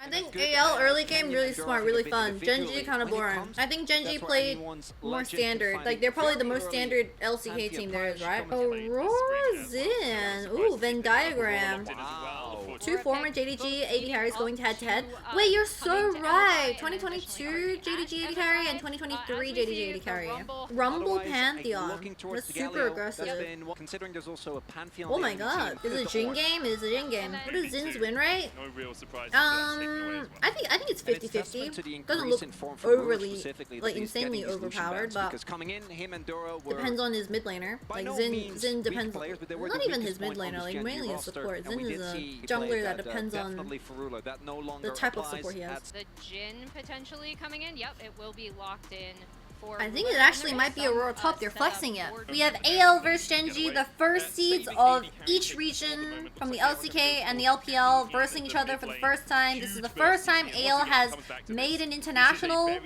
I think AL early game really smart, really fun. Gen.G kind of boring. I think Gen.G played more standard. Like they're probably the most standard LCK team there is, right? Aurora Zin. Ooh, Venn diagram. Two former JDG AD carries going head to head. Wait, you're so right. 2022 JDG AD carry and 2023 JDG AD carry. Rumble Pantheon. That's super aggressive. Oh my god. Is it a Geng game? It is a Geng game. What is Zin's win rate? I think it's 50-50. Doesn't look overly, like insanely overpowered, but depends on his mid laner. Like Zin depends, not even his mid laner, like mainly his support. Zin is a jungler that depends on the type of support he has. The Jin potentially coming in. Yep, it will be locked in. I think it actually might be Aurora top. They're flexing it. We have AL versus Gen.G, the first seeds of each region from the LCK and the LPL versing each other for the first time. This is the first time AL has made an international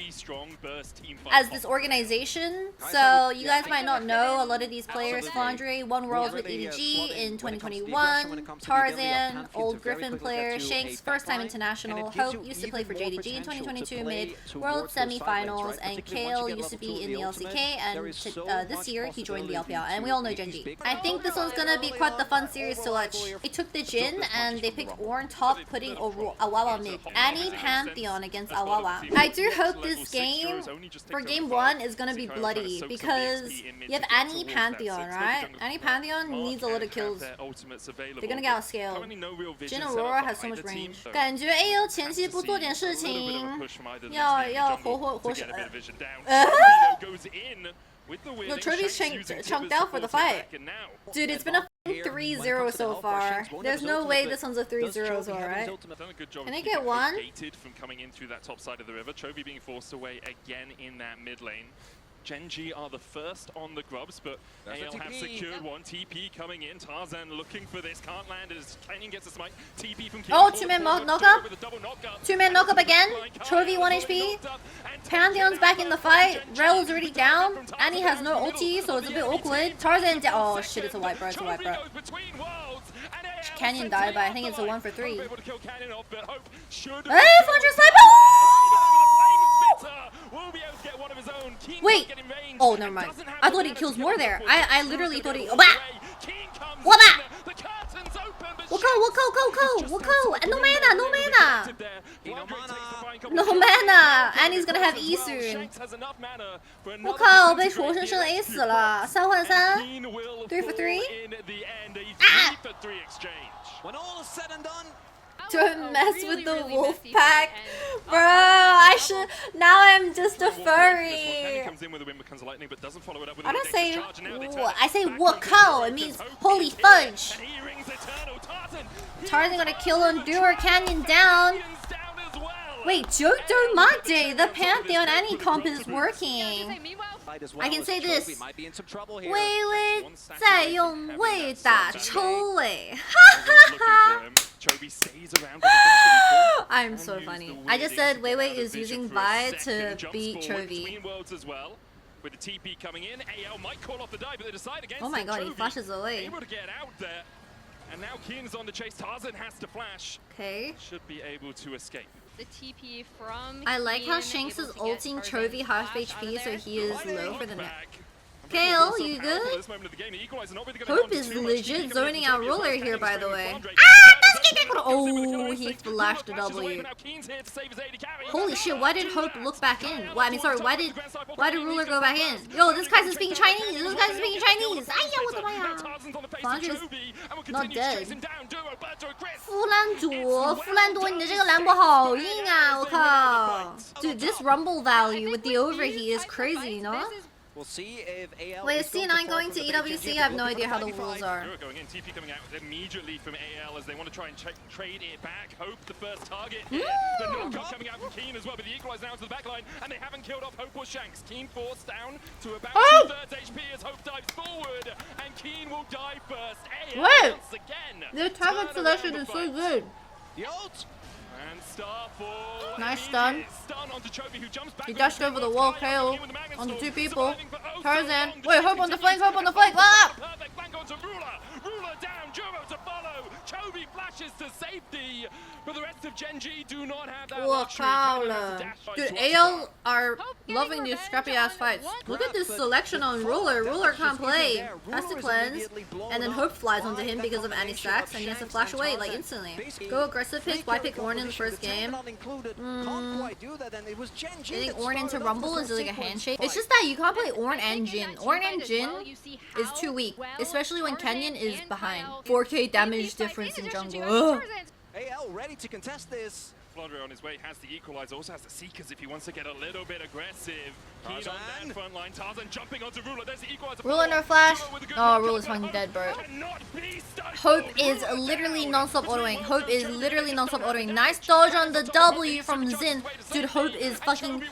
as this organization. So you guys might not know a lot of these players. Flandre won Worlds with EDG in 2021. Tarzan, old Griffin player. Shanks, first time international. Hope used to play for JDG in 2022, made World semi-finals, and Kale used to be in the LCK, and this year he joined the LPL, and we all know Gen.G. I think this one's gonna be quite the fun series to watch. They took the Jin and they picked Ornn top, putting Awawa mid. Annie Pantheon against Awawa. I do hope this game, for game 1, is gonna be bloody, because you have Annie Pantheon, right? Annie Pantheon needs a lot of kills. They're gonna get outscaled. Jin Aurora has so much range. 感觉 AL 前期不做点事情，要活 No, Trovy's chunked out for the fight. Dude, it's been a 3-0 so far. There's no way this one's a 3-0 as well, right? Can I get one? From coming in through that top side of the river. Chovy being forced away again in that mid lane. Gen.G are the first on the grubs, but AL have secured one. TP coming in. Tarzan looking for this. Can't land as Canyon gets a smite. TP from Oh, two-man knock-up. Two-man knock-up again. Chovy 1 HP. Pantheon's back in the fight. Rel's already down. Annie has no ulti, so it's a bit awkward. Tarzan oh shit, it's a wipe, bro. It's a wipe, bro. Canyon died, but I think it's a 1 for 3. Hey, Flandre sniper! Wait! Oh, never mind. I thought he kills more there. I literally thought he... Oh, bah! What bah! Wako! No mana, no mana! No mana! And he's gonna have E soon. 我靠，被活生生 A 死了，3换3 ，3 for 3。啊！ Don't mess with the wolf pack, bro. I should. Now I'm just a furry. I don't say. I say wakao. It means holy fudge. Tarzan gonna kill Endure Canyon down. Wait, Jodo Mate, the Pantheon Annie comp is working. I can say this. 微微在用味打抽尾，哈哈哈。I'm so funny. I just said Weiwei is using Vi to beat Chovy. Oh my god, he flashes away. And now Keen's on the chase. Tarzan has to flash. Okay. Should be able to escape. The TP from I like how Shanks is ulting Chovy half HP, so he is low for the net. Kale, you good? Hope is legit zoning out Ruler here, by the way. Oh, he flashed a W. Holy shit, why did Hope look back in? Why did Ruler go back in? Yo, this guy's speaking Chinese! This guy's speaking Chinese! Aiya, what the Flandre's not dead. 弗兰多，你的这个兰博好硬啊！我靠 Dude, this rumble value with the overheat is crazy, you know? We'll see if AL Wait, is C9 going to EWC? I have no idea how the rules are. Going in, TP coming out immediately from AL as they want to try and trade it back. Hope the first target. The knockup coming out from Keen as well, but the equalize now to the back line, and they haven't killed off Hope or Shanks. Keen forced down to about 2/3 HP as Hope dives forward, and Keen will die first. AL once again. Their target selection is so good. The ult. And Starfall. Nice stun. He dashed over the wall, KO on the 2 people. Tarzan. Wait, Hope on the flank, Hope on the flank. Ah! onto Ruler. Ruler down, Juro to follow. Chovy flashes to safety. But the rest of Gen.G do not have that 我 luxury. 靠 Cannon 了 has to dash by Dude, twice. AL are Hope getting loving these revenge scrappy ass on fights. one Look at this But selection the on fall Ruler. damage Ruler just can't isn't play. there. Has to Ruler is cleanse. immediately blown And then up Hope flies onto by him that because of combination anti-stacks of and he has to Shanks flash and away like Tarzan. instantly. Basically, Go aggressive pace, three why carry pick Ornn in the composition, first the game? tempo not included. Can't quite do that, and it was Gen.G I think that Ornn into started off Rumble this is whole like a sequence handshake. fight. It's just that you can't play Ornn I and think in Jin. that Ornn team and fight as Jin well, you see is how too weak, well especially when Tarzan Kenyon is and behind. Kyle 4k beat damage these fights. difference in addition to jungle. Ugh. Tarzan's AL ready to contest this. Flandre on his way has the equalizer, also has the Seekers if he wants to get a little bit aggressive. Keen on Tarzan. that front line. Tarzan jumping onto Ruler. There's the equalizer. Ruler no flash. Oh, Ruler's fucking dead, bro. Hope is literally non-stop autoing. Hope is literally non-stop autoing. Nice dodge on the W from Xin. Dude, Hope is fucking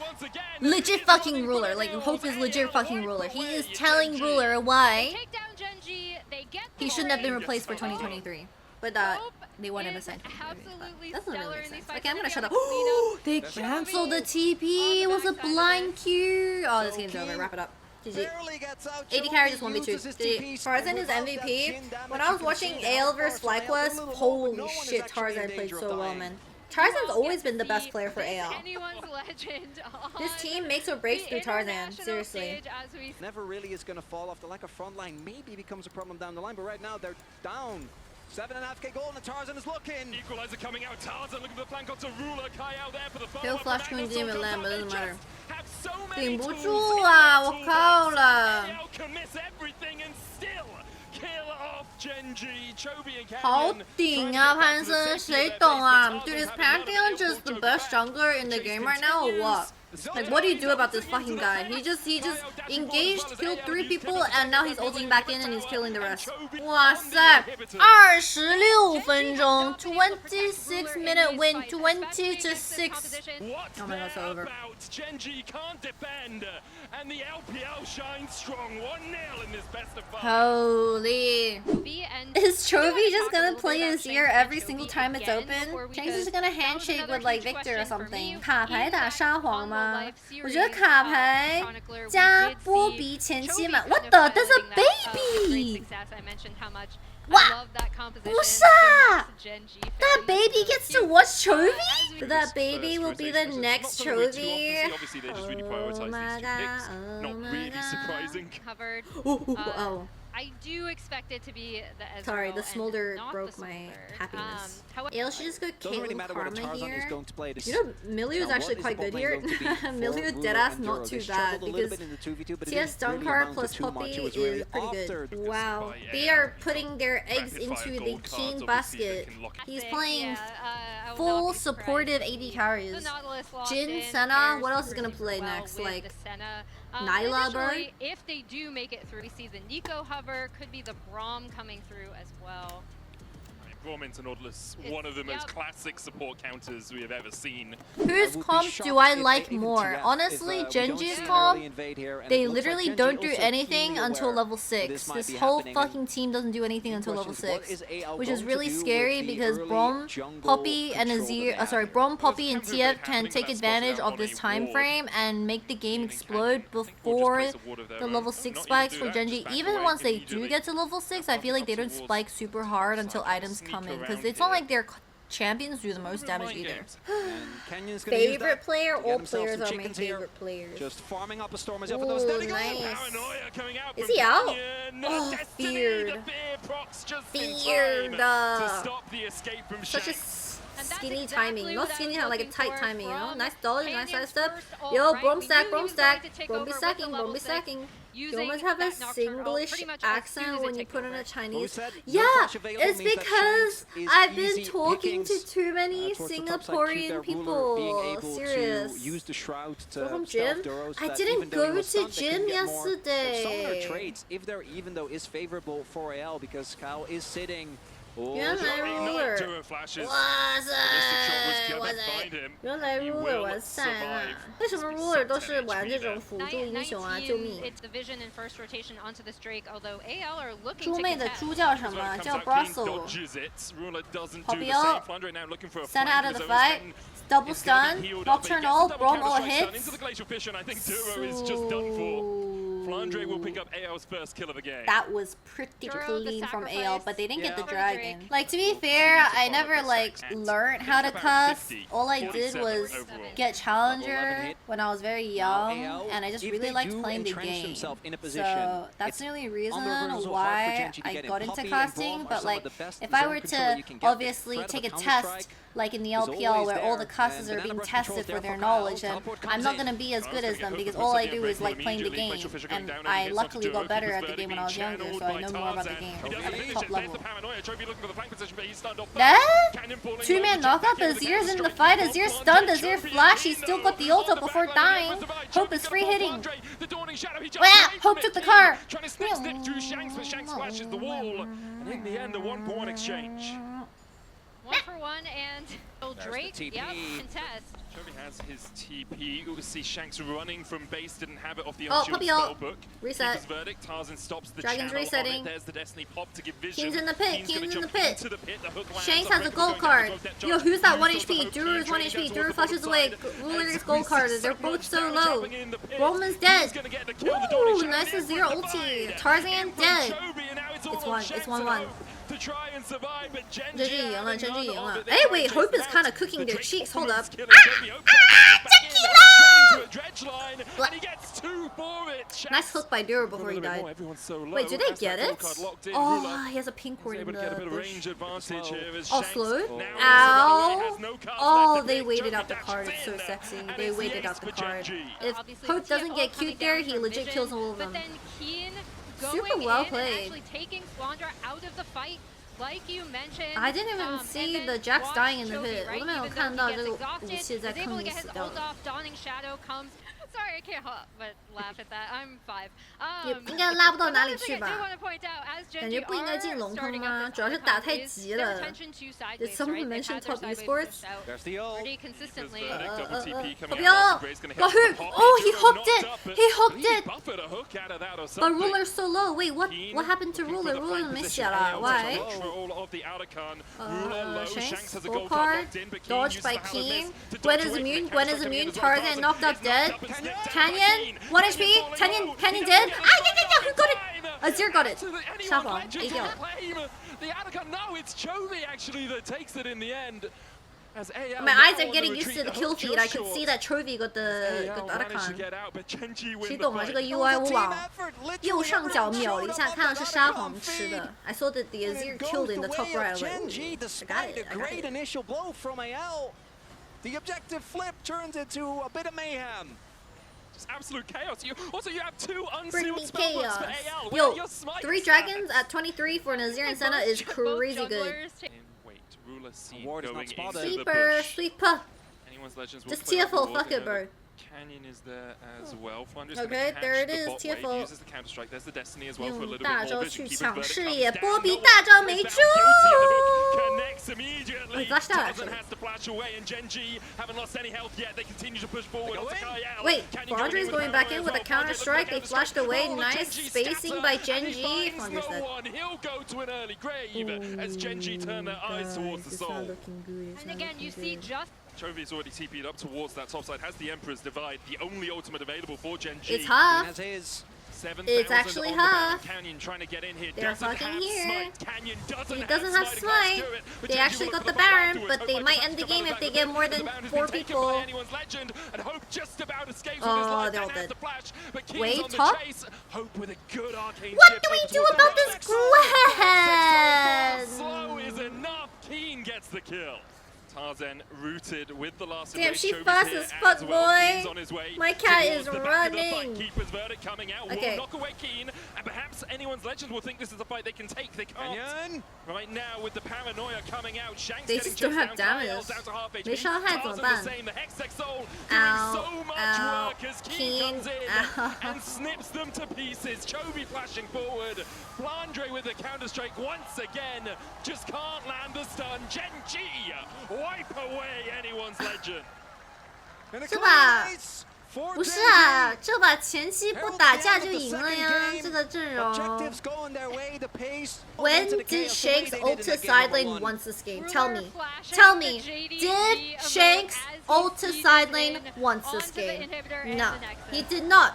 legit fucking Ruler. Like, Hope is legit fucking Ruler. He is telling Ruler why take down Gen.G. They get he the shouldn't have been win. replaced for 2023. But Hope they want him is assigned. absolutely Doesn't really stellar make in these sense. fights. Okay, I'm gonna And shut up. they clean up. They Chovy canceled the on TP. the It was a backside of blind this. Q. Oh, this So game's over. King Wrap it up. GG. Barely gets out. 80 carry just 1v2. Tarzan is MVP. When I was watching AL vs FlyQuest, holy shit, Tarzan played so well, man. Tarzan's always been the best player for AL. Anyone's legend This on team makes or breaks the through Tarzan, international seriously. stage as we Never really is going to fall off. The lack of front line maybe becomes a problem down the line, but right now they're down. 7.5k gold and Tarzan is looking. Equalizer coming out. Tarzan looking for the flank onto Ruler. Kai out there for the follow-up. He'll flash Magnus queen also with Lamb, comes but out. doesn't They matter. just have so many 顶不 tools 住 in 啊！ their 我靠了！ AL can miss everything and still kill off Gen.G. Chovy and 好 Canyon. 顶啊，潘森，谁懂啊？Dude, is Pantheon just the best jungler in the game right now, or what? Like, what do you do about this fucking guy? He just engaged, killed 3 people, and now he's ulting back in and he's killing the rest. 哇塞，26分钟 ，26-minute win, 20-6. What Oh my God, it's over. about Gen.G can't defend, and the LPL shines strong. 1-0 in this best of 5. Holy. and Is Chovy just talk a gonna little play bit his about ear Shanks every and single Chovy time it's again open? before we Shanks is could gonna found handshake another with like huge Victor or question for something. me. 卡牌打沙皇 On 吗 the live？我觉得 series, 卡牌 Chronicler, we 加 did 波 see 比前期 Chovy 嘛 kind？What of the? That's a highlighting that, great baby! success. I mentioned how much I 哇 love that composition. 不是 so 啊 much Gen.G That fans. baby So gets to cute. watch As Chovy? we That baby will be the Rotation, next it's not something we Chovy. too often see. Obviously, they just really prioritize Oh my these 2 picks. God, Not oh my really God. surprising. covered. Oh. I do expect it to be the Ezreal Sorry, the and smolder not broke the my smolder. happiness. However, AL should just go Doesn't really Caitlyn matter whether Karma Tarzan is here. going to play this. You know, Milieu is Now, actually what quite the good bot lane here. going to be for Milieu Ruler deadass and not Duro? too They bad struggled a little because bit in the 2v2, but it TS didn't really Dunkar amount to plus too Poppy much. It was is really pretty after good. Wow. They are putting their eggs into the king basket. He's playing full supportive AD carries. Jin, Senna, what else is gonna play next? Like, Nyla, bro? If they do make it through, we see the Nico hover, could be the Braum coming through as well. Braum into Nautilus, one of the most classic support counters we have ever seen. Whose comp do I like more? Honestly, Gen.G's comp, they literally don't do anything until level 6. This whole fucking team doesn't do anything until level 6. Which is really scary because Braum, Poppy, and Braum, Poppy, and TF can take advantage of this time frame and make the game explode before the level 6 spikes for Gen.G. Even once they do get to level 6, I feel like they don't spike super hard until items come in. Because it's not like their champions do the most damage either. Favorite player? All players are my favorite players. Just farming up a storm as over those. Ooh, There they go. nice. Is he out? Canyon. Oh, Destiny, feared. the fear procs just in Feared. time to stop the escape from Such a Shanks. skinny exactly timing. what Not I skinny, was like a looking tight for timing, you know? from Nice dodge, nice Canyon's side step. first Yo, ult, right? Braum We stack, knew he Braum was stack. going to take Braum over be with stacking, the Braum level be 6, stacking. You using almost have a that Nocturne ult Singlish pretty much as soon accent as when it you takes put on over. a Chinese. said no Yeah, flash available it's means that because Shanks is I've been easy talking to pickings, too many towards the top side, Singaporean Ruler being people. able Serious. to use the shroud to Go from stealth gym? Duros I that didn't even though he go was to stunned, they gym couldn't get more. Some of their yesterday. trades, if they're even though, is favorable for AL because Kyle is sitting. Oh, Yeah, so- my ruler. Duro flashes. 哇 Ballistic shot was 塞， killed 哇 to 塞 find him.！原来 He ruler will 完赛啊 survive.？为什么 ruler 都是玩这种辅助英雄啊？救命！ It's the vision and first rotation onto this Drake, although AL are looking 猪 to 妹的 contest. 猪叫什 As 么？ well, 叫 comes out clean, Brussels。 dodges it. Ruler doesn't do Poppy the same. ult. Flandre now looking for a Send flank out of his the own. fight. Double It's gonna stun. be healed up, but he gets a Nocturnal. double Braum all counter strike stun hits. into the glacial fish, and I think Duro is just done for. Flandre will pick up AL's first kill of the game. That was pretty Throw the clean from AL, sacrifice. but they didn't get the For the dragon. Drake. Like, to be fair, I never, like, learned how to cuss. All I did was get Challenger when I was very young, and I just really liked playing the game. So that's the only reason why I got into casting, but, like, if I were to obviously take a test, like in the LPL where all the casters are being tested for their knowledge, and I'm not going to be as good as them because all I do is like playing the game, and I luckily got better at the game when I was younger, so I know more about the game at the top level. Two-man knockup, Azir's in the fight, Azir stunned, Azir flash, he still got the ult up before dying. Hope is free hitting. Wow, Hope took the car. Trying to snip through Shanks, but Shanks flashes the wall, and in the end a 1-point exchange. 1-for-1 and Drake, yep, contest. Chovy has his TP. You will see Shanks running from base, didn't have it off the Puppy ult. spellbook. Reset. Keeper's verdict. Tarzan stops the Dragon's channel resetting. on it. There's the Destiny pop to give vision. Keen's in the pit, Keen's gonna Keen's in the jump pit. into the pit. The hook lands Shanks on has a Rick, gold going card. down to both that Yo, jump. who's that 1 Use HP? the Duru's hook. 1 Keen HP. goes Duru towards the flashes bottom away. side. Ruler's As gold Reese card. is They're so both much so down, low. jumping in the pit. Roman's He's dead. gonna get the kill. The Donny Ooh, Shadow nice in Azir for the ulti. fight. Tarzan In from dead. Chovy, and now it's all It's on 1, Shanks it's 1-1. and Hope to try and survive, but Gen.G Gen.G赢了 having Gen.G 赢 none of 了 it. 哎 They're wait, trying Hope to is chase kind of out. cooking The their Drake cheeks. Hold up. performance killing Chovy. Hope tries to get back in, straight into a dredge line, and he gets 2 for it. Nice Shanks hook by Duru before he a little bit died. more, everyone's so low. Wait, did they Has get that it? gold card locked in. Oh, Ruler he has a pink cord is in able to get a bit the of bush. range advantage here as Oh, Shanks slow? now Ow. has no cards Oh, left. they If waited Chovy out the dashes card. It's so in, sexy. and They it's the waited ace out the for card. Gen.G. If Obviously, Hope the doesn't TFO get coming cute there, down he from legit Vision, kills all of but them. then Keen Super going well in played. and actually taking Squandra out of the fight. Like you mentioned, I didn't even and see then the Jax watch dying in the Chovy, pit. right? 我都没有 Even though 看到 he 这 gets 个 exhausted, 武器在 is able 坑 to 里 get 死 his 掉 ult 了。 off. Dawning Shadow comes. Sorry, I can't help but laugh at that. I'm 5. 应该拉不到哪里 Another thing 去 I do 吧？ want to point out, as 感 Gen.G 觉不应该进 are 龙坑 starting 吗？ up 主要是 this 打 outcome 太 is 急 their 了。 attention to side Did waves, someone right? They've mention had their top side waves esports? pushed out There's the ult. pretty consistently. Double TP coming Puppy out. ult! Gray's gonna hit Got the hook! pop. Oh, he Duro hooked knocked it! up, but He hooked he it! buffered a hook out of that or But something. Ruler's so low. Wait, what happened to Looking for Ruler? the Ruler flank 没 position. 血了 AL，why？ takes control of the outer con. Ruler low. Shanks, Shanks has a gold gold card card, locked in, but Keen dodged uses by the hammer Keen. miss to Gwen dodge is away from immune, the Gwen counter is strike coming immune, in as well. Tarzan knocked up is dead. knocked up and snipped down by Canyon, Keen. 1 HP, Canyon dead. Ah, who got it? Azir got it. So that anyone 沙皇 legend ，A 掉 to。claim the outer con. No, it's Chovy actually that takes it in the end. As AL My now eyes are on the getting used retreat, to the the kill hook feed. just I could see short. that Chovy got the AL other managed to con。 get out, but Gen.G win 谁 the 懂了这个 fight. UI 网？右上角秒了一下，看到是沙皇吃的。I saw that the And Azir it goes killed in the the top way right. I of was like, Gen.G ooh, I got despite it. a great initial blow from AL. The objective flip turns into a bit of mayhem. Just absolute chaos. You have 2 Bring unsealed me spellbooks chaos. for AL. Where Yo, are your smites 3 at? dragons at 23 for an Azir and Senna is Both crazy good. jugglers take- Wait, Ruler seen Ward is not going spotted. into the Sleeper, bush. sleeper. Anyone's legends will Just play off the TFO, ward. fuck They it, know bro. that Canyon is there as well. Flandre's Okay, gonna catch there it the is, bot wave, TFO. uses the counter strike. There's the Destiny as well for a 用 little 大 bit 招 more 去 vision. 抢 Keeper's 视 verdict 野， comes 波 down. 比 No 大 one 招 is 没 found 中。 guilty, and the hook connects immediately. He flashed out, Tarzan actually. has to flash away, and Gen.G haven't lost any health yet. They continue to push forward. go Onto in. Kyle. Wait, Canyon Flandre's in going with back power in as with a well. counter Flandre strike. They looking for flashed counter away. strike. Nice Gen.G spacing scatter, by and he Gen.G. finds Flandre's no dead. one. He'll go to an early grave as Gen.G turn their eyes towards the soul. And again, you see just Chovy's already TP'd up towards that top side, has the Emperor's Divide, the only ultimate available for Gen.G. It's He half. has his. 7,000 It's actually on the Baron. half. Canyon trying to get in here. They're Doesn't fucking have here. smite. Canyon doesn't He have doesn't have smite. smite. Can't do it, but They Gen.G actually will got look the for fight Baron, afterwards. but Hope they has might to end the come game back if they with get it. more The than Baron has 4 been taken people. by anyone's legend, and Hope just about escapes with Oh, his life they're all and has dead. the flash, but King's Wait, on the top? chase. Hope with a good arcane What chip do we over do towards about the this next zone. Gwen? Slow is enough. Keen gets the kill. Tarzan rooted with the last Damn, embrace. she Chovy's fast here as fuck, well. Keen's boy. on his way My cat towards is the back of the fight. running. Keeper's verdict coming out. Okay. Will knock away Keen, and perhaps anyone's legend will think this is a fight they can take. They can't. Canyon. Right now, with the paranoia coming out, Shanks They getting just don't chased have down, damage. Kyle's down to half HP. 没伤害怎么办？ Tarzan the same, the Hextech Soul Ow, doing so much ow, work as Keen Keen, comes in ow. and snips them to pieces. Chovy flashing forward. Flandre with the counter strike once again. Just can't land the stun. Gen.G wipe away anyone's legend. And a 是吧？ clean ace for 不是 Gen.G. 啊，这把前期不打架就赢了呀，这个阵容。 Objectives going their way, the pace. When into the did chaos, the Shanks way they ult did to in that game number side lane one. once this game? Ruler Tell me. flashes Tell the me. JDG Did emote Shanks as he ult to sees side lane in once this onto the game? inhibitor and No, the Nexus. he did not.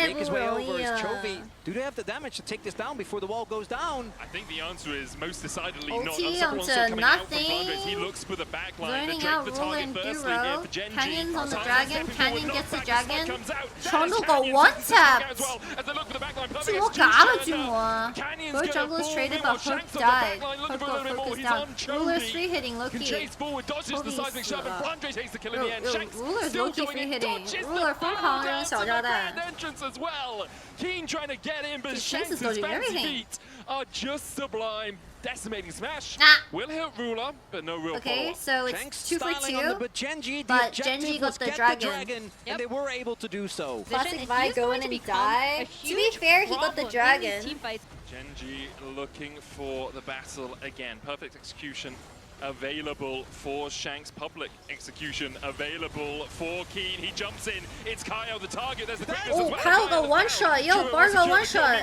Alright, make his way Ruler, over. Is yeah. Chovy, do they have the damage to take this down before the wall goes down? I think the answer is most decidedly not. Ulti Someone onto still coming out from nothing. Blandres. He looks for the back line. Zoning The out Drake, the Ruler target and firstly here Duro. for Gen.G. Canyon's on the Target dragon. stepping Canyon forward, gets the knockback, the dragon. spike comes out. Trundle That is got Canyon's one-tapped. as well, as they look for the back line. Perfect 这我 execution 嘎了 there 就 now. 我。 Canyon's Both gonna junglers pull traded, in but while Hook Shanks on the died. back line, looking Hook for a got little bit more. focused He's down. on Chovy. Ruler's free hitting, Can Loki. chase forward, dodges the seismic shove, and Blandres takes the kill in the end. Shanks Ruler's still Loki going free in, hitting. dodges Ruler the 疯 barrel 狂 down 扔 to 小 the 炸 grand 弹。 entrance as well. Keen trying to get in, but Dude, Shanks Shanks' is dodging fancy everything. feet are just sublime. Decimating smash Nah. will hit Ruler, but no real Okay, follow-up. so it's Shanks 2 for styling on the 2. but Gen.G, the but objective Gen.G got was the get dragon. the dragon, Yep. and they were able to do so. Classic Vision, and Vi he's go going in to and become die. a To be huge fair, he got the problem in these dragon. team fights. Gen.G looking for the battle again. Perfect execution available for Shanks. Public execution available for Keen. He jumps in. It's Kyle the target. There's the quickness as well. Kyle got one shot. Yo, Bar got one shot.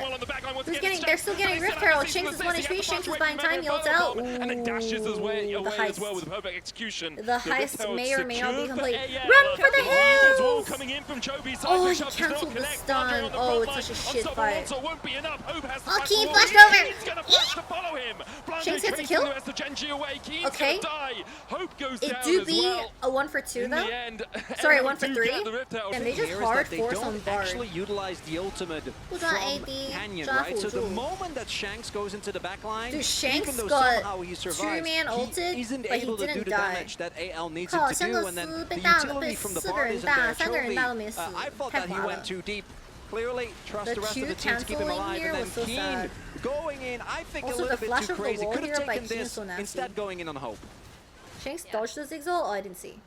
Who's getting? They're still getting Rift Herald. Shanks is 1 HP. Shanks is buying time. He ults out. Ooh, and then dashes away the as heist. well with perfect execution. The heist may or may not be complete. AL. Run for the hills! Coming in from Chobi's side. Oh, he cancelled the stun. Oh, it's such a shit fight. Oh, Keen flashed over. Shanks gets a kill. Okay. It do be a 1 for 2 though. Sorry, 1 for 3. And they just hard force on Bard. Actually utilized the ultimate from Canyon, right? So the moment that Shanks goes into the back line, dude, Shanks even though got somehow he survives, 2-man ulted, he isn't but he able to do didn't the die. damage that AL needs him to do, and then the utility from the Bard isn't there. Chovy, I thought that he went too deep. Clearly, trust the rest of the team to keep him alive, and then Keen going in, I think a little bit too crazy. Could have taken this, instead going in on Hope. Shanks dodged the Zigzag? Oh, I didn't see.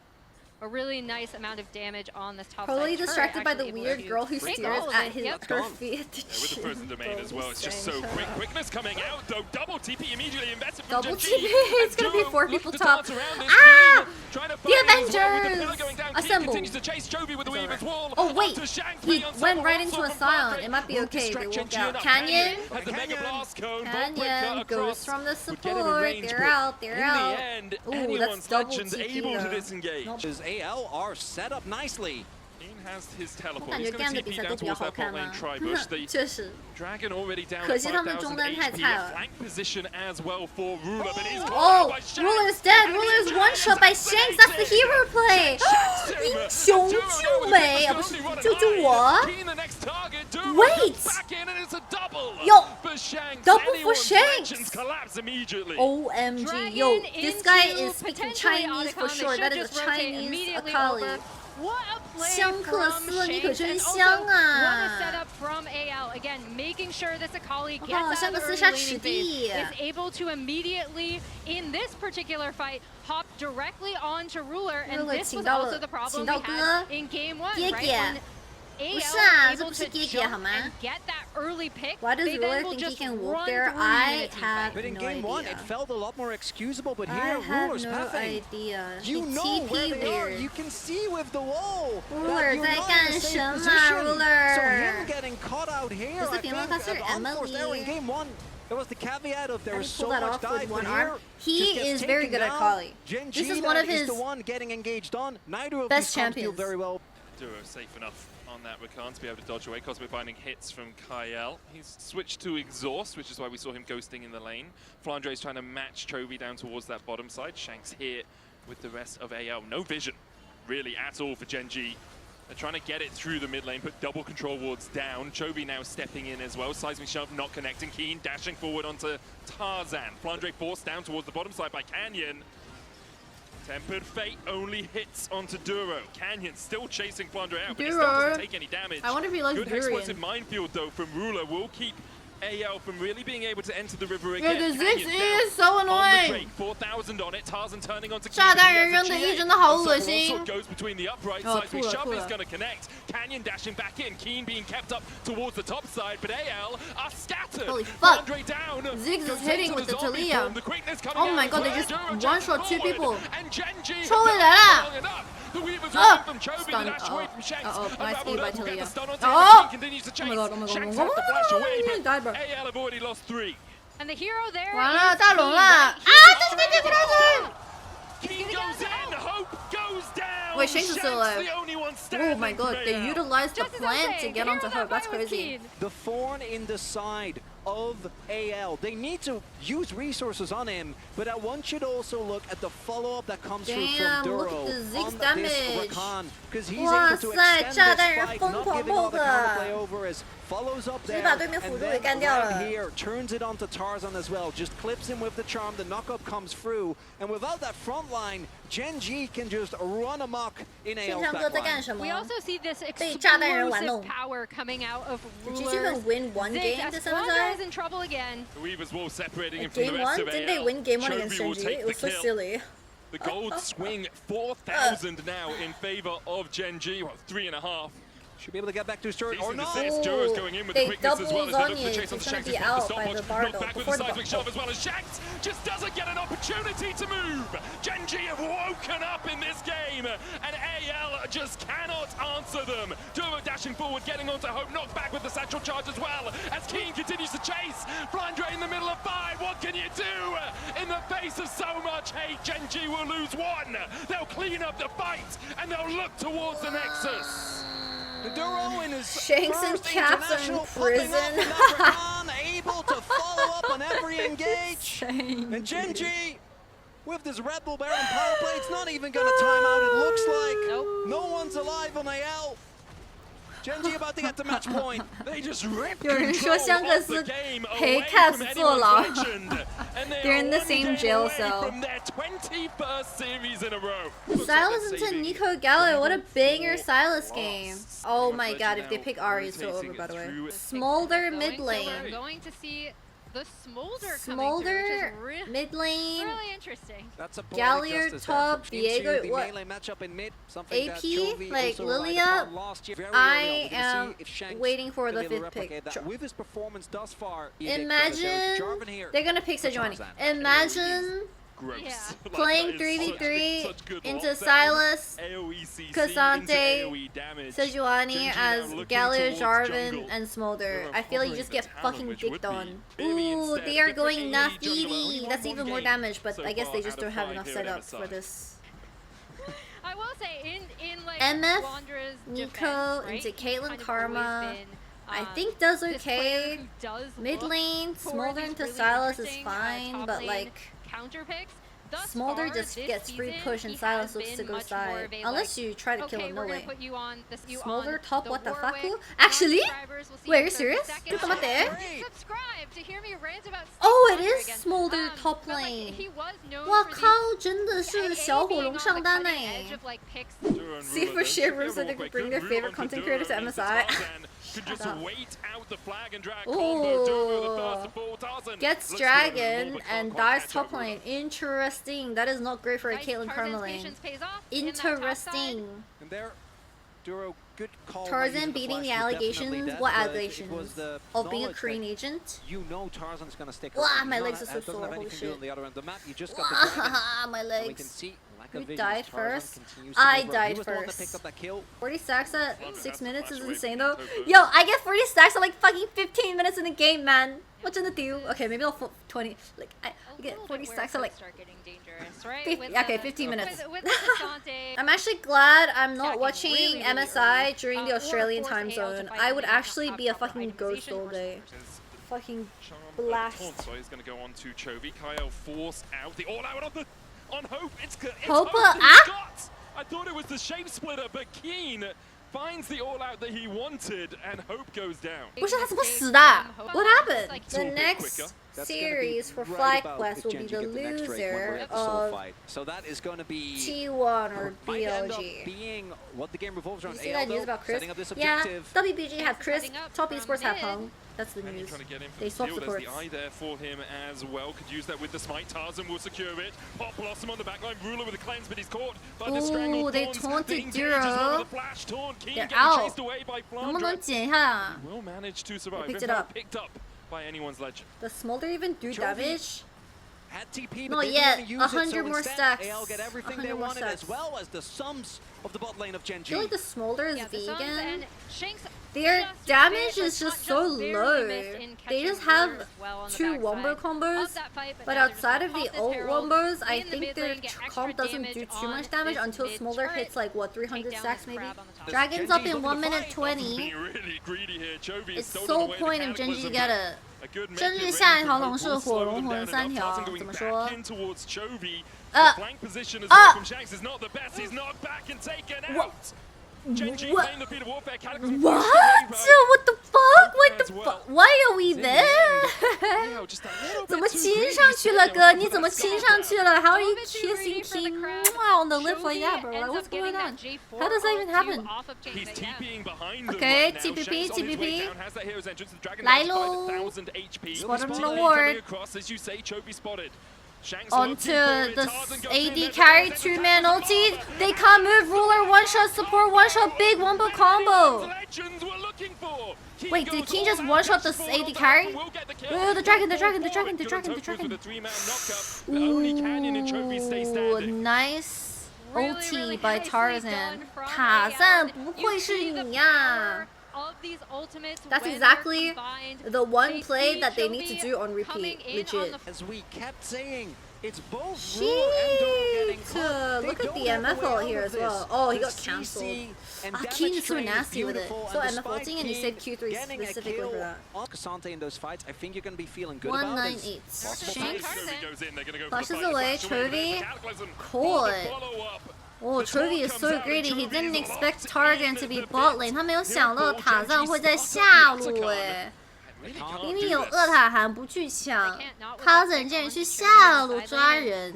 A really nice amount of damage on this top Probably side distracted by turret, the actually weird able girl to who take steers all of at it. his Yep. her feet. With the first domain as well, it's just so quick. Quickness coming out, though. Double TP immediately invested from Double Gen.G. TP. It's gonna be 4 people top. Ah! The Avengers! Assemble. Continues to chase Chovy with the Weaver's wall. Oh wait, he went right into a silent. It might be okay. They walk out. Canyon. Has the Mega Blast Cone. Canyon goes from the support. They're out. They're out. Ooh, that's double able to TP. disengage. AL are set up nicely. Keen has his 我 teleport. 感 He's 觉 going to 这样的比 TP 赛 down 都比较 towards 好 that bot 看 lane 啊 tri-bush. The 确实 Dragon already down 可 at 惜他们中 5,000 单太 HP. 菜了 Flank position as well for Ruler, but he's caught Oh, by Shanks. Ruler's dead. Ruler's one shot by Shanks. That's the hero play. 英雄救美啊，不是救救我。Wait. Yo, double for Shanks. OMG, yo, this guy is speaking Chinese for sure. That is a Chinese Akali. What a play 香克 from 斯，你可 Shanks, 真 and 香 also what a 啊！ setup from AL. Again, making sure this Akali 哦 gets 香 out 克 of 斯 early 杀 laning 池 phase, 地。 is able to immediately, in this particular fight, hop directly onto Ruler, and Ruler this was 请到了 also the problem 请到 we had 哥 in game 1, 爹 right? 爹 When AL 不是啊， is 这 able 不是 to 爹爹 jump 好吗 and get that early pick, Why does they Ruler then will think he just can walk run there? through I Unity have But in no game 1, idea. it felt a lot more excusable, but I here, have Ruler's no pathing. idea. You He know where TP they are. weird. You can see with the wall. Ruler that you're 在 not 干 in a 什 safe 么 position. Ruler ？ So him getting caught out here, 这是 I 评论 think, 他是 an unforced error in Emily. game 1. There was the caveat of there How was do you pull so that much off with dive, one but arm? here, He just gets is very taken good at down. Kali. Gen.G This is one of is his the one getting engaged on. Neither of best these comps do champions. very well. Duo safe enough on that Rakan to be able to dodge away. Cosmic finding hits from Kyle. He's switched to Exhaust, which is why we saw him ghosting in the lane. Flandre's trying to match Chovy down towards that bottom side. Shanks here with the rest of AL. No vision, really, at all for Gen.G. They're trying to get it through the mid lane, put double control wards down. Chovy now stepping in as well. Seismic shove not connecting. Keen dashing forward onto Tarzan. Flandre forced down towards the bottom side by Canyon. Tempered Fate only hits onto Duro. Canyon still chasing Flandre out, but he still doesn't take any damage. I wonder if he likes Good Durian. explosive minefield though from Ruler will keep AL from really being able to enter the river again. Yeah, the Ziggs Canyon down is so on the annoying. Drake, 4,000 on it. Tarzan turning onto 炸 Keen, 弹 but he 人 has 扔 a 的 GA. 一真的好恶 Also 心 goes between the upright Oh, sides. We cool, shove cool. is going to connect. Canyon dashing back in. Keen being kept up towards the top side, but AL are scattered. Holy fuck. Flandre down. Ziggs is Goes hitting into with the zombie Talia. form. The quickness coming Oh out my as god, they well. just Duro one-shot jumps 2 people. forward, and Gen.G has 抽回 done 来了 long enough. The Weaver's Ah! running from Chovy, Stun. the dash away from Shanks. Uh-oh, nice Unraveled by up, will get Talia. the stun onto Oh! him. Continues to chase. Oh my god, oh my god, Shanks oh my has to god. flash away, Oh, but died, bro. AL have already lost 3. And the hero there 完 is 了，大龙 Keen, 了 right? 啊！这是被对付到 Keen goes in, Hope goes down. Wait, Shanks is still alive. the only one Oh standing my god, for they AL. utilized the Just as I'm plant to saying, get onto heroes her. on That's fire with crazy. Keen. The thorn in the side of AL. They need to use resources on him, but I want you to also look at the follow-up that comes through Damn, from look Duro at the Ziggs on damage. this Rakan, because he's Wow, able to塞， extend 炸弹 this 人 fight, 疯 not 狂 giving all the爆的。 counterplay over as follows up 直接 there, 把对面辅 and 助给 then 干掉 right 了。 here turns it onto Tarzan as well, just clips him with the charm, the knockup comes through, and without that front line, Gen.G can just run amok in 天 AL's 堂哥在 back 干 line. 什么 We also see this 被炸弹人玩 explosive 弄 power coming out of Did you Ruler. even win one Ziggs, game as this Flandre episode? is in trouble again. The Weaver's wall separating him Like from the game rest 1? of AL. Did they win game 1 against Chovy will Gen.G? take It the was so kill. silly. The gold swing, 4,000 now in favor of Gen.G. Well, 3.5. Should be able to get back to his turret or not. Duro's going in with the They quickness as well doubled as on they look for you. the chase on He's the gonna Shanks. be out by the Bardo. Knocked back with Before the the seismic shove as well as Shanks just doesn't get an opportunity to move. Gen.G have woken up in this game and AL just cannot answer them. Duro dashing forward, getting onto Hope, knocked back with the satchel charge as well as Keen continues to chase. Flandre in the middle of 5, what can you do? In the face of so much hate, Gen.G will lose one. They'll clean up the fight and they'll look towards the Nexus. Duro in his Shanks and first Caps are in international prison. popping up in African, able to follow up on every engage. And Gen.G, with this Red Bull Baron power play, it's not even going to time out, it looks like. Nope. No one's alive on AL. Gen.G about to get to match point. They just rip 有人 control 说香格 of the 斯 game 陪 away Caps from 坐 anyone's 牢 legend. And they They're in are the one same game jail away cell. from their 21st series in a row. Looks like Silas they're into saving Nico Gallo. What a banger 24 Silas game. loss. Oh my Legend god, if they now pick Ari, it's so over, rotating by the way. through. Smolder Going, mid so lane. we're going to see the Smolder coming Smolder through, which is mid lane. really interesting. That's a Galliard top, Diego, the what? melee matchup in mid, something AP, that Chovy like also Lilia, relied upon last year. Very early I on. We're gonna am see if Shanks waiting for can the be able to 5th pick. replicate that. With his performance thus far, Imagine they're gonna pick Sejuani. Imagine Gross. Yeah. Like, playing that is 3v3 such good into lockdown. Silas, AoE CC Cassante, into AoE damage. Sejuani Gen.G as now looking Galio, towards Jarvan, jungle. and Smolder. They're I feel like you hovering just the get talent, fucking which would dicked be on. maybe Ooh, instead they are different going AoE Nath jungler. Only ED. won That's one even more game damage, but so I guess far they just out of don't have 5 enough here at setups for MSI. this. I will say in like MF, Wandra's Nico, defense, right? into He's Caitlyn kind of Karma. always been, I think does this player okay. who does Mid look lane, for Smolder these into really Silas is interesting, fine, top but lane like counter picks. Thus Smolder far, just this gets free season, push and he Silas has looks to been go much more side. of a, Unless like, you try to kill okay, him, no we're gonna way. put you on this, you Smolder on top, what the fuck? Warwick. Actually? Non-subscribers will see Wait, you you're in 30 serious? seconds. Cause I'm at there. Please subscribe to hear me rant about Oh, it Smolder is again. Smolder top but, like, lane. he was known 哇 for these 靠，真的是 A 小火 being 龙 on 上 the 单 cutting 哎 edge of, like, picks. See for share room so they can bring their favorite content creators to MSI. Could just up. wait out the flag and drag Ooh. combo. Duro the first to fall. Tarzan Gets looks dragon good, but and can't dies catch top up with lane. Interesting. That is not great for a Nice, Caitlyn Karma Tarzan's lane. patience pays off in that top side. Interesting. And there, Duro, good call. Tarzan beating the allegations. What allegations? Of being a knowledge Korean that agent? You know Tarzan's gonna stick Wow, around. my He's legs not- are so doesn't sore, have holy anything to do shit. on the other end of the map. You just got the dragon. My And we can legs. see lack Who of vision. died Tarzan first? continues to I move around. died He was the one that first. picked up that kill. 40 stacks at Flandre 6 has to minutes flash is away insane from though. Nico Yo, I get 40 stacks at like fucking 15 minutes in the game, man. What's in the deal? Okay, maybe I'll 20. Like, I get 40 stacks at like. Start getting dangerous, right? 50, With okay, the- 15 minutes. With Cassante, I'm actually glad I'm not attacking watching really, really MSI early. during the Or Australian force time AL to zone. fight I when would they don't actually have be a proper fucking ghost itemization. all day. Fucking blast. So he's going to go on to Chovy. Kyle forced out the all-out on Hope. It's Hope, Hope that ah? he got. I thought it was the shape splitter, but Keen finds the all-out that he wanted, and Hope goes down. 不是他怎么死的? What happened? The all a bit next quicker. That's gonna be series for right about FlyQuest if will be Gen.G the get the next Drake when we're loser at the soul of fight. So that is going to be T1 or might end up BLG. being what the game revolves You around. see AL, that news though, about Chris? setting up this Yeah, objective. WBG had Chris, Setting up Top from Esports had mid. Hung. That's the And news. trying to get in for They the swapped steal. There's the supports. eye there for him as well. Could use that with the smite. Tarzan will secure it. Pop Blossom on the backline. Ruler with the cleanse, but he's caught by the Ooh, strangled they thorns. taunted The engage Duro. as well with the flash taunt. Keen They're getting out. chased away by 能不能 Flandre. 捡一下? Will manage to survive. picked If it not up. picked up by anyone's legend. Does Smolder even do Chovy. damage? Had TP, Not but didn't yet. really use 100 it, so more instead, stacks. AL get everything 100 they more wanted, stacks. as well as the sums of the bot lane of I Gen.G. feel like the Smolder is yeah, the Suns vegan. and Shanks Their just damage barely- is just not so barely low. missed in They catching just Ruler have as well on the 2 backside wombo of combos. that fight, But now they're just outside gonna of the pop this ult Herald wombos, I in the think mid their lane, get comp extra doesn't do damage too much on damage this until mid Smolder turret. hits like what, 300 Take down stacks this maybe? crab on the top. Dragon's Gen.G's up in looking 1 to minute fight. 20. Being really greedy here. Chovy It's has stolen so away the point if Gen.G cataclysm, get but it. a good make 甚至 it 下 ready 一 from 条 Hope 龙是 will 火 slow 龙 them 魂 down 3 条 enough. Tarzan going 怎么 back 说 in towards Chovy. Uh, The flank position as uh, well from Shanks is not the best. He's knocked back and taken What? out. Gen.G What? playing the feet of warfare. Cataclysm What? pushed away What the fuck? What as the well. fuck? Why are we In the there? by Leo, just a little 怎 bit 么 too 亲 greedy. 上去了 Staying 哥？ on 你 top 怎么 of that 亲 scar 上去了？How are you A little bit too kissing greedy for the King crowd. on the lips like that, bro? Chovy Like, ends what's up getting going on? that J4 How does that even ult happen? off of Jake, He's but yeah. TPing behind them Okay, right now. TPP, Shanks on his way TPP. down, has that hero's entrance. The Dragon Lilo. down to 5,000 HP. Spot him in the Coming ward. across, as you say, Chovy spotted. onto the AD carry 2-man ulti. They can't move. Ruler one-shot support, one-shot big wombo combo. Wait, did King just one-shot the AD carry? Oh, the dragon. Ooh, nice ulti by Tarzan. 塔赞，不愧是你呀！ That's exactly the one play that they need to do on repeat. Legit. As we kept saying, it's both Shit. Look at the MF here as well. Oh, he got cancelled. Keen is so nasty with it. So MF ulting and he saved Q3 specifically for that. Kasante in those fights, I think you're going to be feeling good about it. 198. Shanks flushes away. Chovy. Cold. Oh, Chovy is so greedy. He didn't expect Targan to be bot lane. 他没有想到塔赞会在下路哎。明明有恶塔韩不去抢，他怎竟然去下路抓人？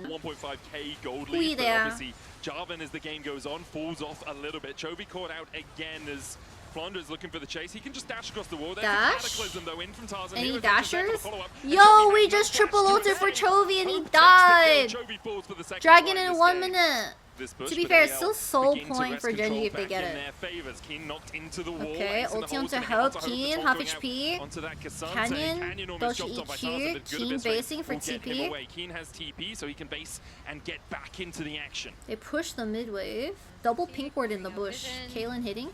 故意的呀。 Jarvan, as the game goes on, falls off a little bit. Chovy caught out again as Flandre is looking for the chase. He can just dash across the wall. There's a cataclysm though in from Tarzan. Any dashers? Yo, we just triple ulted for Chovy and he died. Dragon in 1 minute. To be fair, it's still soul point for Gen.G if they get it. Okay, ulti onto Hope, Keen, half HP. Canyon, Doshi EQ, Keen basing for TP. Keen has TP, so he can base and get back into the action. They push the mid wave. Double pink ward in the bush. Kaylin hitting.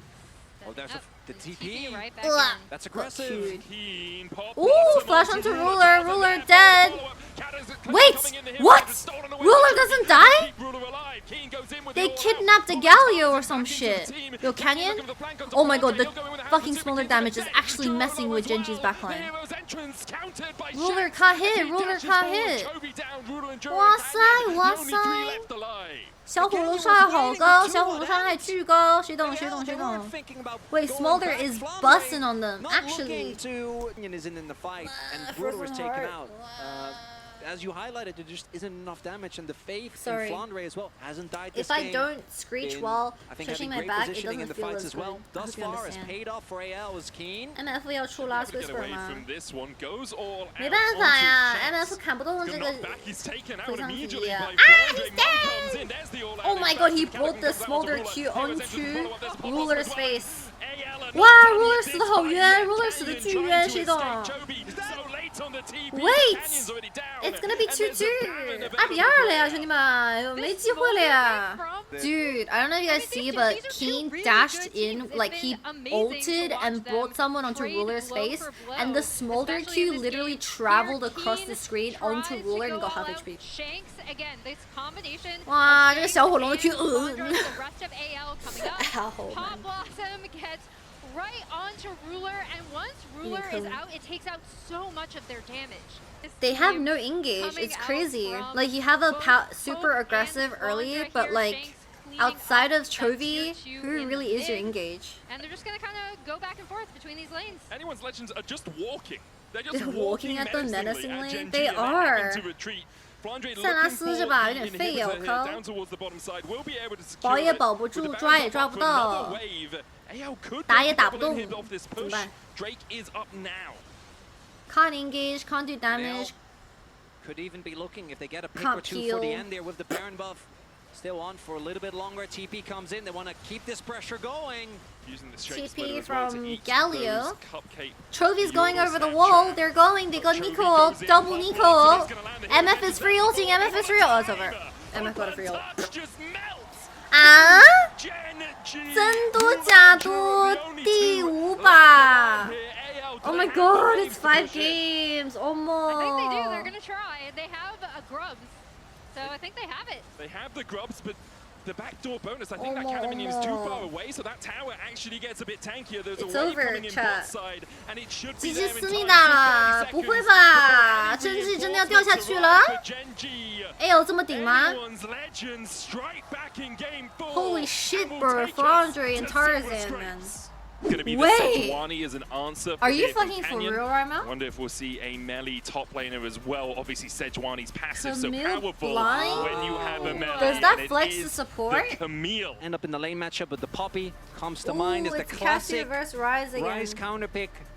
Oh, there's the TP. Right back in. That's aggressive. Ooh, flash onto Ruler. Ruler dead. Wait, what? Ruler doesn't die? They kidnapped a Galio or some shit. Yo, Canyon? Oh my god, the fucking smaller damage is actually messing with Gen.G's backline. Ruler can't hit. Ruler can't hit. 哇塞，哇塞！小火炉伤害好高，小火炉伤害巨高，谁懂？谁懂？谁懂 ？Wait, Smolder is busting on them. Actually. Is in the fight, and Brutal is taken out. As you highlighted, there just isn't enough damage, and the Faith in Flandre as well hasn't died this game. If I don't screech while touching my back, it doesn't feel as good. Thus far, has paid off for AL is Keen. MF 要出 Last Whisper 吗？ 没 没办法呀 ，MF 砍不动这个回上级啊！ He's dead! Oh my god, he brought the Smolder Q onto Ruler's face. 哇 ，Ruler 死得好冤 ，Ruler 死得巨冤，谁懂 ？Wait, it's gonna be 2-2. 2-2了呀，兄弟们，没机会了呀。Dude, I don't know if you guys see, but Keen dashed in, like he ulted and brought someone onto Ruler's face, and the Smolder Q literally traveled across the screen onto Ruler and got half HP. 哇，这个小火龙的 Q， right onto Ruler, and once Ruler is out, it takes out so much of their damage. They have no engage. It's crazy. Like you have a super aggressive early, but like outside of Chovy, who really is your engage? And they're just gonna kind of go back and forth between these lanes. Anyone's legends are just walking. They're just walking at them menacingly. They are. 塞拉斯这把有点废呀，我靠！保也保不住，抓也抓不到，打也打不动，怎么办 ？Can't engage, can't do damage. Could even be looking if they get a pick or two for the end there with the Baron buff. Still on for a little bit longer. TP comes in. They want to keep this pressure going. TP from Galio. Chovy's going over the wall. They're going. They got Nico ult. Double Nico ult. MF is free ulting. MF is free ult. Oh, it's over. MF got a free ult. 啊？真多假多？第5把。Oh my god, it's 5 games. Almost. I think they do. They're gonna try. They have a grubs. So I think they have it. They have the grubs, but the backdoor bonus, I think that cannon minion is too far away, so that tower actually gets a bit tankier. There's a wave coming in bot side, and it should be there in time. 不会吧？Gen.G真的要掉下去了 ？AL 这么顶吗 ？Holy shit, bro! Flandre and Tarzan, man. Gonna be the Wait, Sejuani as an answer are you fucking for real right now? Wonder if we'll see a melee top laner as well. Obviously, Sejuani's passive Camille so powerful blind? when you have a melee. Does that and flex it the is support? The Camille. End up in the lane matchup, but the Poppy comes to mind as the it's classic Cassie versus Ryze again. Ryze counter pick.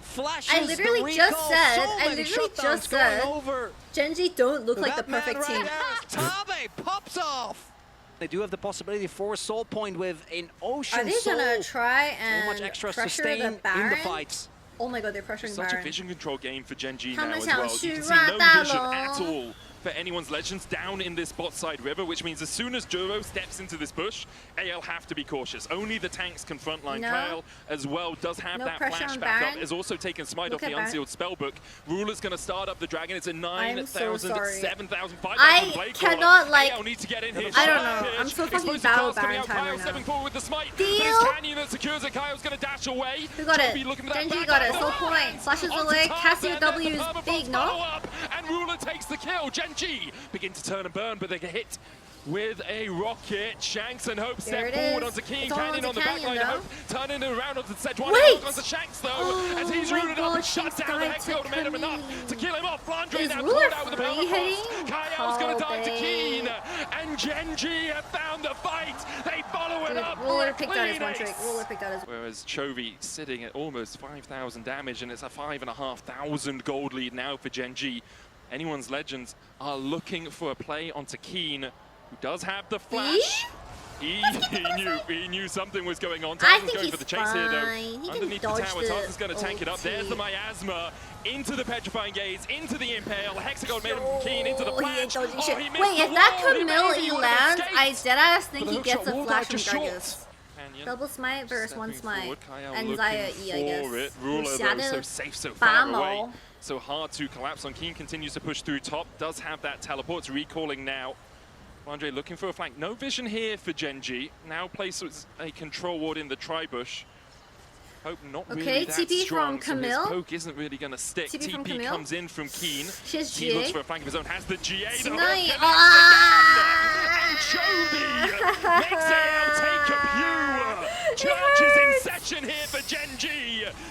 flashes. I literally just said, Gen.G don't look like the perfect team. Tabe pops off. They do have the possibility for a soul point with an ocean. Are they gonna try and so much extra pressure sustain the Baron? in the fights? Oh my god, they're pressuring Such Baron. a vision control game for Gen.G How now much as well. else You you can see no run vision that at long? all for anyone's Legends down in this bot side river, which means as soon as Duro steps into this bush, AL have to be cautious. Only the tanks can frontline. No. Kyle as well does have No that pressure flash on back up. Baron. Has also taken Smite Look off the at unsealed spellbook. Ruler's going to start up the Dragon. It's a 9,000, sorry. 7,000, 5,000 I blade cannot, caller. like, AL needs to get in here. I don't know. I'm so fucking Explosive battle kills coming Baron out. time Kyle right now. stepping forward with the Smite. Deal. But it's Canyon that secures it. Kyle's going to dash away. Who got it? Joby looking for that Gen.G back got it. line. Soul point. Slashes Onto away. top, Cassie and W then is the big, permabots no? follow up, and Ruler takes the kill. Gen.G begin to turn and burn, but they get hit with a rocket. Shanks and Hope There step it forward is. onto Keen. It's all Canyon onto on the back Canyon, line. though. Hope turning it around onto Sejuani. Wait! Onto Shanks, though, Oh as he's my rooted God, up and shut Shanks down the died Hex to Field, made him enough Camille. to kill him off. Flandre Is now Ruler caught out with the free power hitting? cross. Kyle's going to die to Oh, Keen, and Gen.G have found the fight. They follow it Dude, up. Ruler for a picked out his clean one trick. ace. Ruler picked out his. Whereas Chovy sitting at almost 5,000 damage, and it's a 5,500 gold lead now for Gen.G. Anyone's Legends are looking for a play onto Keen, who does have the flash. He knew something was going on. I Tarzan's think going he's for the chase here, though. fine. He can Underneath the dodge tower, the Tarzan's going to tank it up. ulti. There's the miasma into the petrifying gaze, into the impale. Hexagon made him from Keen into the Oh, he ain't flash. dodging shit. He missed Wait, the if that wall. He Camille maybe E would have lands, I escaped. deadass But think the he hook gets shot a will flash die from just Gargus. short. Canyon Double smite versus one stepping smite. forward. Kyle And looking Xayah E, I guess. for it. Ruler, though, Shadow so safe, so far away. Bamo. So hard to collapse on. Keen continues to push through top. Does have that teleport. It's recalling now. Andre looking for a flank. No vision here for Gen.G. Now places a control ward in the tri-bush. Hope not really that TP strong, from so his Camille. poke isn't really going to stick. TP from TP Camille. comes in from Keen. She has He GA. looks for a flank of his own. Has the GA. The hook Nice. connects again. And Chovy makes AL take a pew. Church is in session here for Gen.G.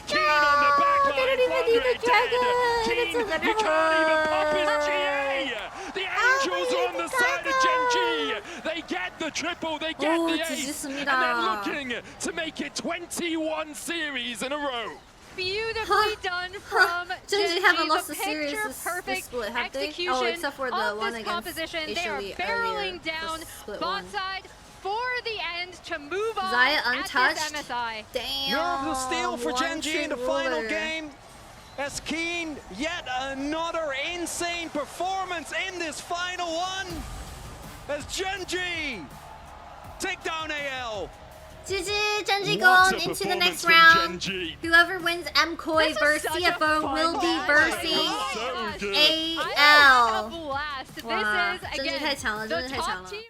Keen on the back line. They don't even need the Flandre dragon. dead. Keen, It's a good you can't even pop his hook. GA. The Angels are on the side of Gen.G. They get the triple, they get 오, the ace, 뒤집습니다. and they're looking to make it 21 series in a row. Beautifully done from Gen.G Gen.G. haven't The lost a series picture this perfect split, have they? execution Oh, except for the of one this against composition. They are Ishii barreling earlier, down the split bot one. side for the end to move on Xayah at untouched. this MSI. Damn. Nerve of steel for one Gen.G in the trick final Ruler. game. As Keen, yet another insane performance in this final one. As Gen.G take down AL. GG, Gen.G What going a into the next performance from round. Gen.G. Whoever wins MCOY This is versus such a CFO fun will be match. versing Oh my gosh. So good. I had a AL. blast. Wow. This is, Gen.G again,太强了，真的the 太强 top 了。 team.